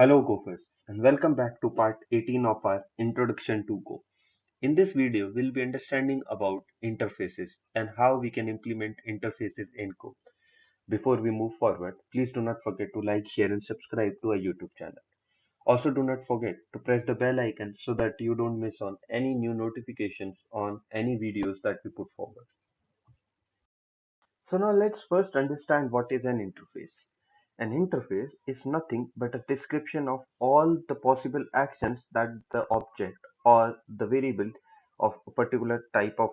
Hello Gophers and welcome back to part 18 of our Introduction to Go. In this video, we'll be understanding about interfaces and how we can implement interfaces in Go. Before we move forward, please do not forget to like, share and subscribe to our YouTube channel. Also do not forget to press the bell icon so that you don't miss on any new notifications on any videos that we put forward. So now let's first understand what is an interface. An interface is nothing but a description of all the possible actions that the object or the variable of a particular type of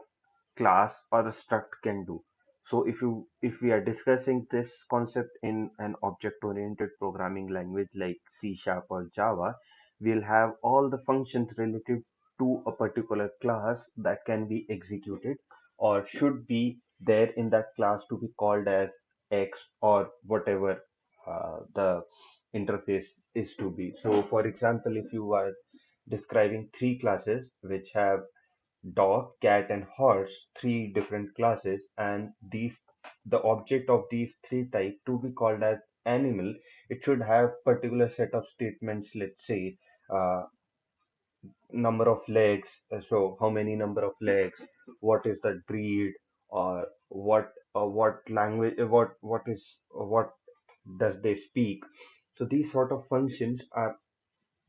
class or a struct can do. So if we are discussing this concept in an object-oriented programming language like C# or Java, we'll have all the functions related to a particular class that can be executed or should be there in that class to be called as X or whatever the interface is to be. So, for example, if you are describing three classes which have dog, cat, and horse, three different classes, and these the object of these three types to be called as animal, it should have particular set of statements. Let's say uh, number of legs, so how many number of legs, what is that breed, or what language, what does they speak. So these sort of functions are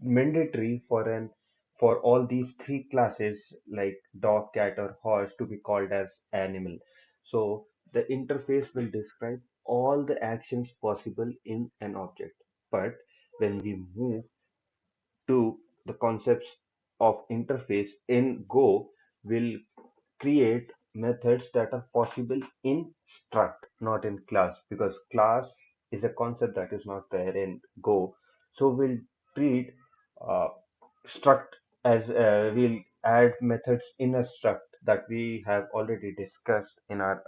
mandatory for all these three classes like dog, cat, or horse to be called as animal. So the interface will describe all the actions possible in an object. But when we move to the concepts of interface in Go, will create methods that are possible in struct, not in class, because class is a concept that is not there in Go. So we'll treat uh, struct as we'll add methods in a struct that we have already discussed in our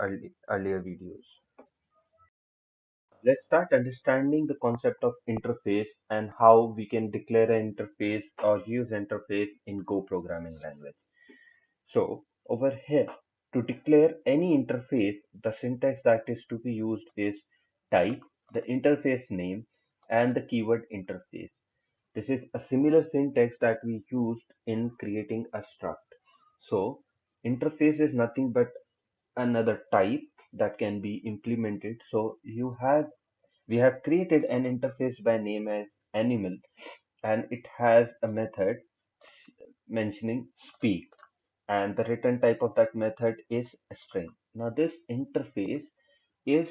earlier videos. Let's start understanding the concept of interface and how we can declare an interface or use interface in Go programming language. So over here, to declare any interface, the syntax that is to be used is type, the interface name, and the keyword interface. This is a similar syntax that we used in creating a struct. So interface is nothing but another type that can be implemented. So we have created an interface by name as animal, and it has a method mentioning speak, and the return type of that method is a string. Now this interface is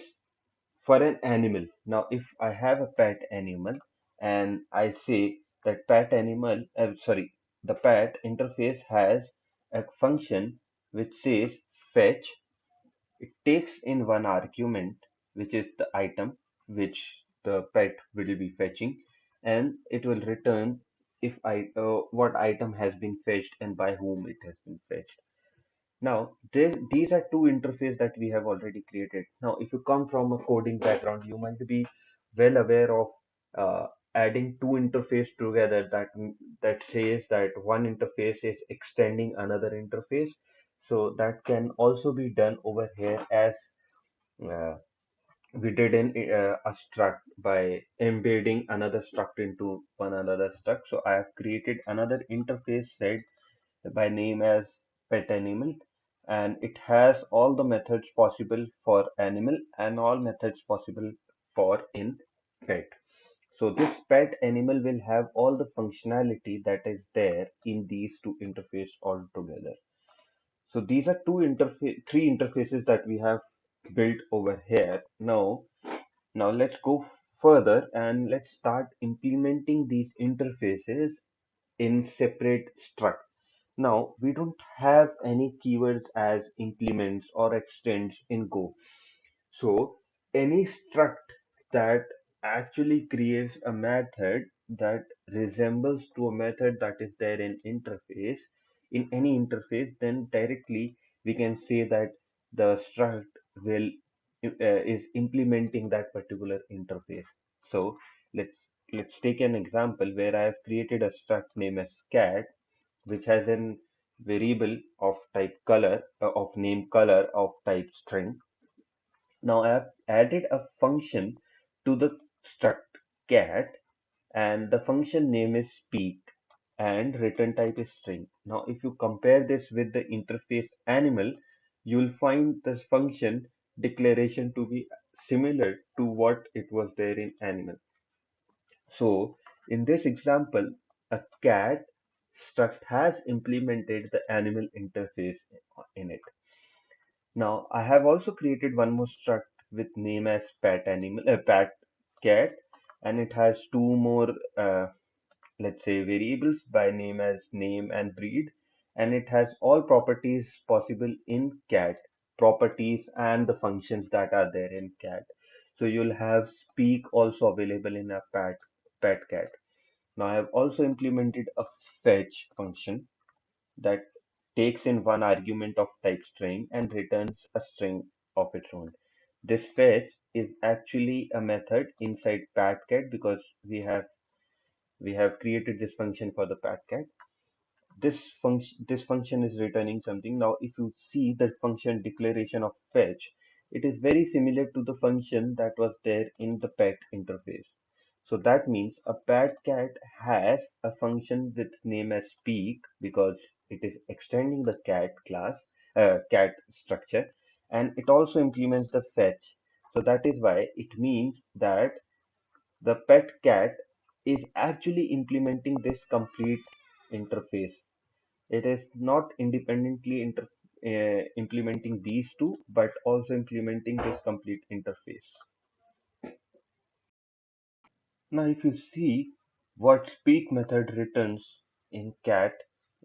for an animal. Now if I have a pet animal and I say that the pet interface has a function which says fetch. It takes in one argument, which is the item which the pet will be fetching, and it will return if what item has been fetched and by whom it has been fetched. Now, these are two interfaces that we have already created. Now, if you come from a coding background, you might be well aware of uh, adding two interfaces together. That says that one interface is extending another interface. So that can also be done over here as uh, we did in a struct by embedding another struct into one another struct. So I have created another interface set by name as pet animal, and it has all the methods possible for animal and all methods possible for in pet. So this pet animal will have all the functionality that is there in these two interfaces altogether. So these are three interfaces that we have built over here. Now let's go further and let's start implementing these interfaces in separate structs. Now, we don't have any keywords as implements or extends in Go. So, any struct that actually creates a method that resembles to a method that is there in any interface, then directly we can say that the struct will is implementing that particular interface. So, let's let's take an example where I have created a struct named as cat, which has an variable of type color of name color of type string. Now I have added a function to the struct cat, and the function name is speak and return type is string. Now, if you compare this with the interface animal, you'll find this function declaration to be similar to what it was there in animal. So, in this example, a cat struct has implemented the animal interface in it. Now, I have also created one more struct with name as pet animal, pet cat, and it has two more, let's say, variables by name as name and breed, and it has all properties possible in cat, properties and the functions that are there in cat. So you'll have speak also available in a pet cat. Now I have also implemented a fetch function that takes in one argument of type string and returns a string of its own. This fetch is actually a method inside patcat because we have created this function for the patcat. This function is returning something. Now, if you see the function declaration of fetch, it is very similar to the function that was there in the pet interface. So that means a pet cat has a function with name as speak because it is extending the cat class, cat structure, and it also implements the fetch. So that is why it means that the pet cat is actually implementing this complete interface. It is not independently implementing these two, but also implementing this complete interface. Now, if you see what speak method returns in cat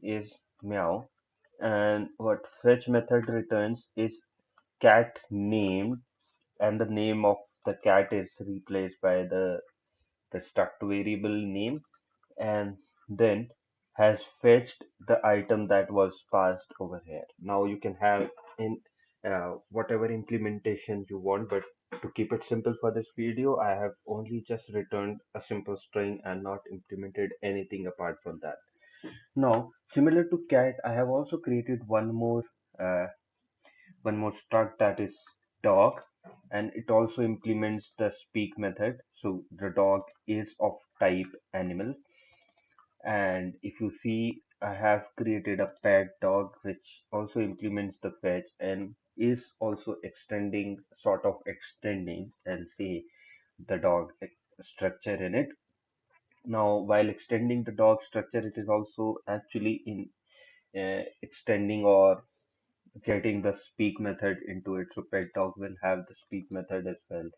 is meow, and what fetch method returns is cat name, and the name of the cat is replaced by the struct variable name, and then has fetched the item that was passed over here. Now you can have in whatever implementation you want, but to keep it simple for this video, I have only just returned a simple string and not implemented anything apart from that. Now, similar to cat, I have also created uh, one more struct that is dog, and it also implements the speak method. So the dog is of type animal, and if you see, I have created a pet dog which also implements the fetch and is also extending, I'll say, the dog structure in it. Now, while extending the dog structure, it is also actually in extending or getting the speak method into it. So pet dog will have the speak method as well.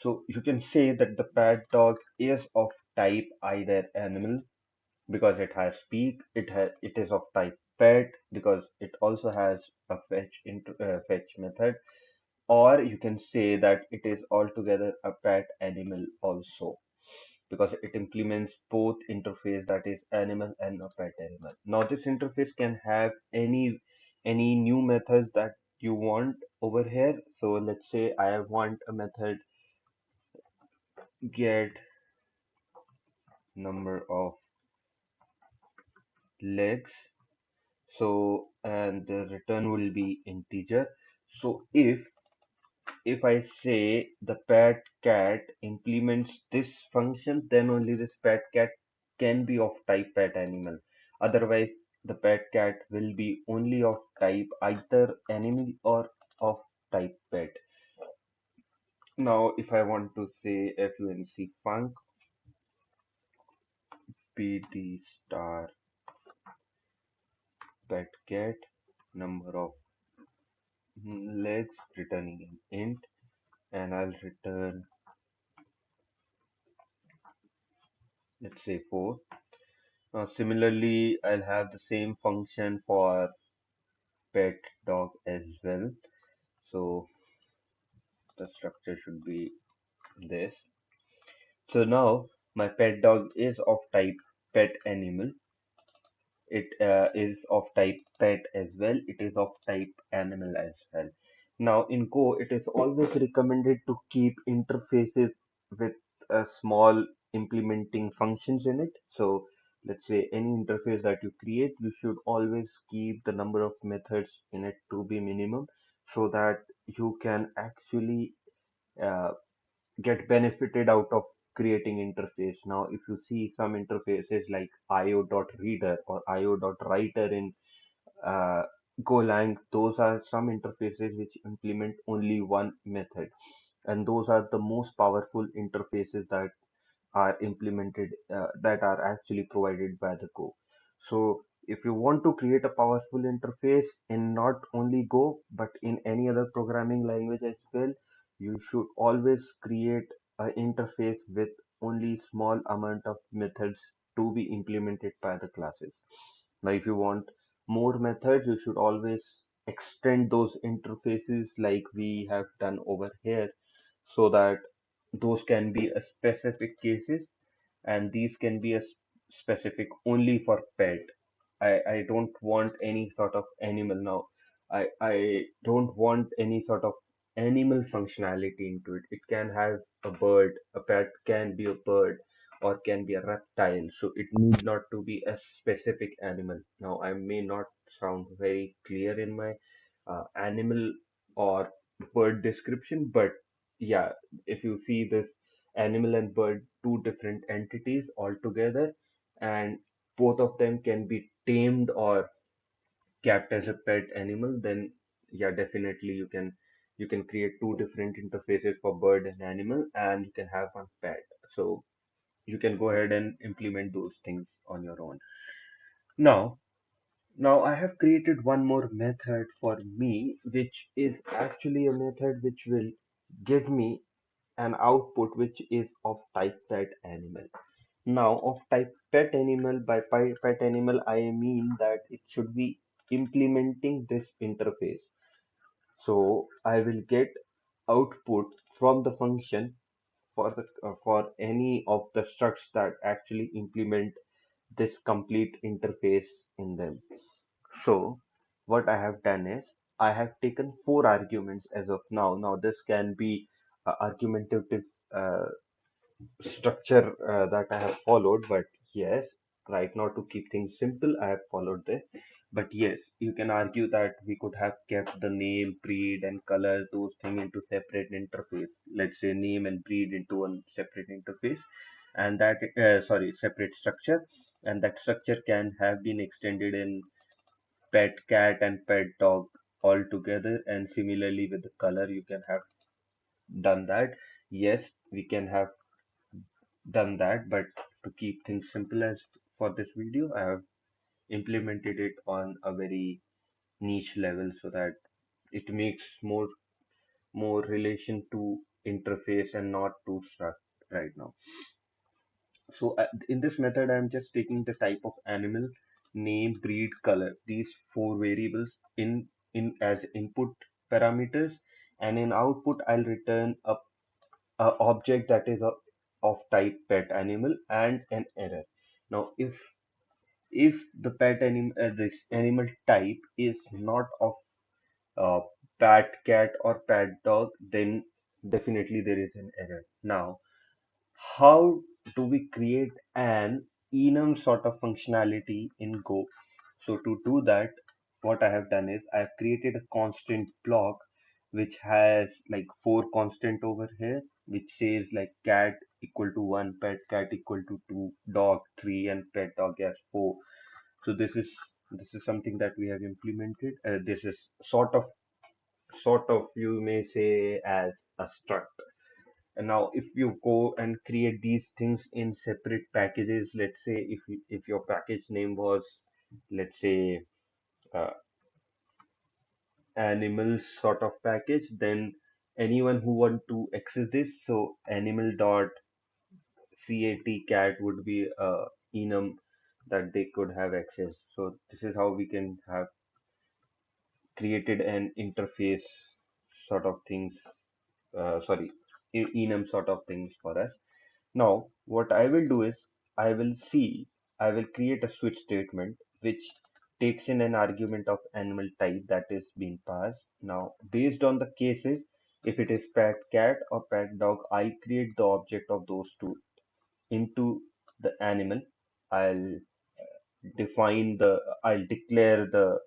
So you can say that the pet dog is of type either animal because it has speak, it is of type pet because it also has a fetch method, or you can say that it is altogether a pet animal also because it implements both interface, that is animal and a pet animal. Now this interface can have any new methods that you want over here. So let's say I want a method get number of legs. So, and the return will be integer. So if I say the pet cat implements this function, then only this pet cat can be of type pet animal. Otherwise, the pet cat will be only of type either animal or of type pet. Now, if I want to say func func pd star pet cat number of legs returning an int, and I'll return, let's say, 4. Similarly, I'll have the same function for pet dog as well. So the structure should be this. So now my pet dog is of type pet animal. It is of type pet as well. It is of type animal as well. Now in Go, it is always recommended to keep interfaces with a small implementing functions in it. So let's say any interface that you create, you should always keep the number of methods in it to be minimum so that you can actually uh, get benefited out of creating interface. Now, if you see some interfaces like io.reader or io.writer in uh, Golang, those are some interfaces which implement only one method, and those are the most powerful interfaces that are implemented, that are actually provided by the Go. So if you want to create a powerful interface in not only Go but in any other programming language as well, you should always create an interface with only small amount of methods to be implemented by the classes. Now, if you want more methods, you should always extend those interfaces like we have done over here, so that those can be a specific cases, and these can be a specific only for pet. I don't want any sort of animal now. I don't want any sort of animal functionality into it. It can have a bird, a pet can be a bird or can be a reptile. So it need not to be a specific animal. Now I may not sound very clear in my animal or bird description, but yeah, if you see this animal and bird, two different entities altogether, and both of them can be tamed or kept as a pet animal, then yeah, definitely you can create two different interfaces for bird and animal, and you can have one pet. So you can go ahead and implement those things on your own. Now, now I have created one more method for me, which is actually a method which will give me an output which is of type pet animal. Now, of type pet animal, by pet animal, I mean that it should be implementing this interface. So I will get output from the function for any of the structs that actually implement this complete interface in them. So what I have done is I have taken four arguments as of now. Now this can be argumentative uh, structure that I have followed, but yes, right now to keep things simple, I have followed this. But yes, you can argue that we could have kept the name, breed, and color, those things into separate interface. Let's say name and breed into one separate interface, and that separate structure, and that structure can have been extended in pet cat and pet dog all together. And similarly with the color, you can have done that. Yes, we can have done that, but to keep things simple as for this video, I have implemented it on a very niche level so that it makes more relation to interface and not to struct right now. So in this method, I'm just taking the type of animal, name, breed, color, these four variables in as input parameters, and in output, I'll return a object that is of type pet animal and an error. Now, if the pet animal, this animal type is not of uh, pet cat or pet dog, then definitely there is an error. Now, how do we create an enum sort of functionality in Go? So to do that, what I have done is I've created a constant block which has like four constant over here, which says like cat equal to 1, pet cat equal to 2, dog 3, and pet dog as 4. So this is something that we have implemented. This is sort of you may say as a struct. And now if you go and create these things in separate packages, let's say if your package name was, let's say, uh, animals sort of package, then anyone who want to access this, so animal dot cat cat would be a enum that they could have access. So this is how we can have created an interface sort of things, sorry, enum sort of things for us. Now, what I will do is I will create a switch statement which takes in an argument of animal type that is being passed. Now, based on the cases, if it is pet cat or pet dog, I create the object of those two into the animal. I'll I'll declare the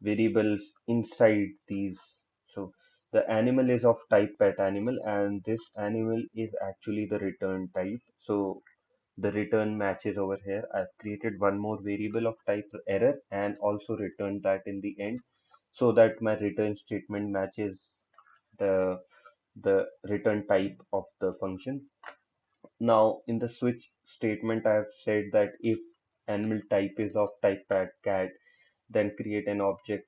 variables inside these. So the animal is of type pet animal, and this animal is actually the return type. So the return matches over here. I've created one more variable of type error and also returned that in the end so that my return statement matches the the return type of the function. Now in the switch statement I have said that if animal type is of type pet cat, then create an object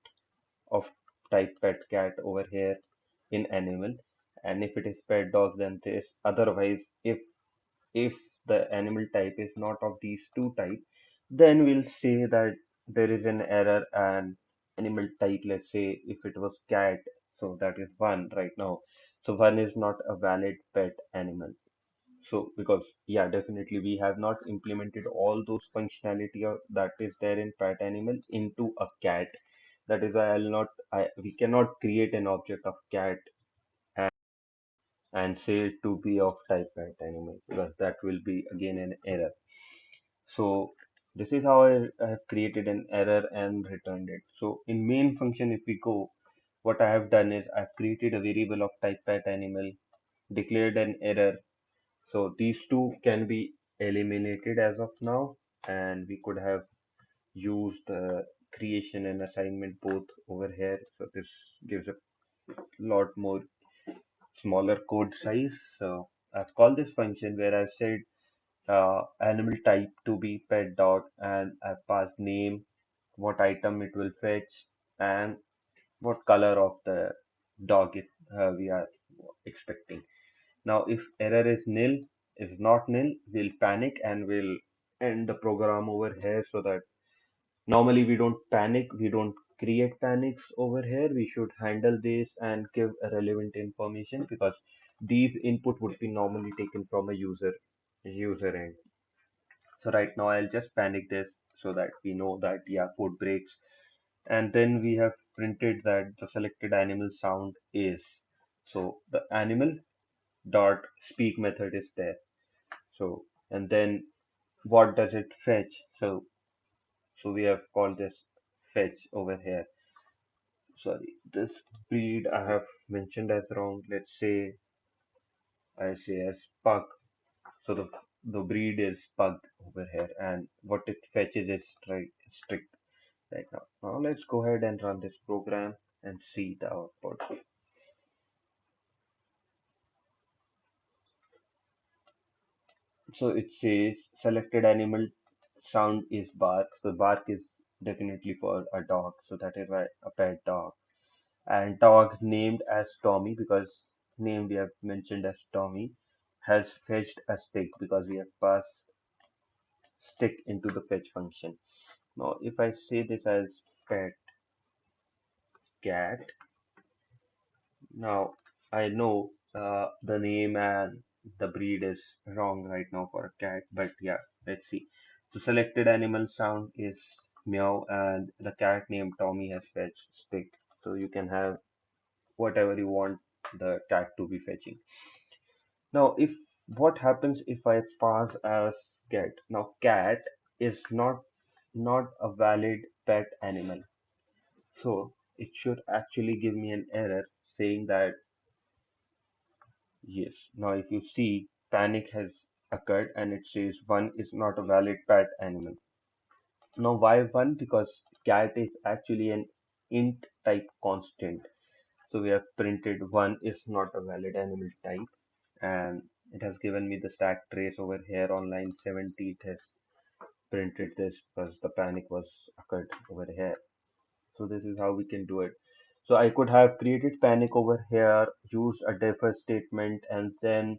of type pet cat over here in animal, and if it is pet dog then this. Otherwise, if the animal type is not of these two types, then we'll say that there is an error and animal type, let's say if it was cat, so that is one right now. So one is not a valid pet animal. So because yeah, definitely we have not implemented all those functionality that is there in pet animal into a cat. That is why we cannot create an object of cat and say it to be of type pet animal because that will be again an error. So this is how I have created an error and returned it. So in main function, if we go, what I have done is I've created a variable of type pet animal, declared an error. So these two can be eliminated as of now, and we could have used creation and assignment both over here. So this gives a lot more smaller code size. So I've called this function where I've said animal type to be pet dog, and I've passed name, what item it will fetch, and what color of the dog we are expecting. Now, if error is nil, is not nil, we'll panic and we'll end the program over here so that normally we don't panic, we don't create panics over here. We should handle this and give a relevant information because these input would be normally taken from a user end. So right now I'll just panic this so that we know that yeah, code breaks. And then we have printed that the selected animal sound is. So the animal dot speak method is there. So and then what does it fetch? So we have called this fetch over here. Sorry, this breed I have mentioned as wrong. Let's say I say as pug. So the breed is pug over here, and what it fetches is strict right now. Now let's go ahead and run this program and see the output. So it says selected animal sound is bark. So bark is definitely for a dog. So that is why a pet dog. And dog named as Tommy because name we have mentioned as Tommy has fetched a stick because we have passed stick into the fetch function. Now if I say this as pet cat, now I know the name and the breed is wrong right now for a cat, but yeah, let's see. So selected animal sound is meow and the cat named Tommy has fetched stick. So you can have whatever you want the cat to be fetching. Now if what happens if I pass as cat? Now cat is not a valid pet animal. So it should actually give me an error saying that yes. Now, if you see, panic has occurred and it says one is not a valid pet animal. Now, why one? Because cat is actually an int type constant. So we have printed one is not a valid animal type, and it has given me the stack trace over here on line 70. It has printed this because the panic was occurred over here. So this is how we can do it. So I could have created panic over here, used a defer statement, and then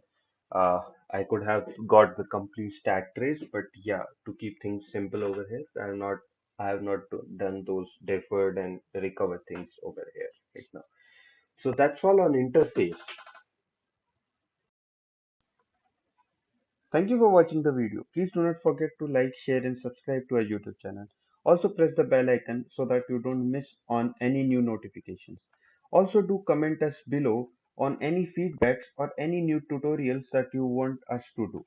uh, I could have got the complete stack trace. But yeah, to keep things simple over here, I have not done those deferred and recover things over here right now. So that's all on interface. Thank you for watching the video. Please do not forget to like, share, and subscribe to our YouTube channel. Also press the bell icon so that you don't miss on any new notifications. Also do comment us below on any feedbacks or any new tutorials that you want us to do.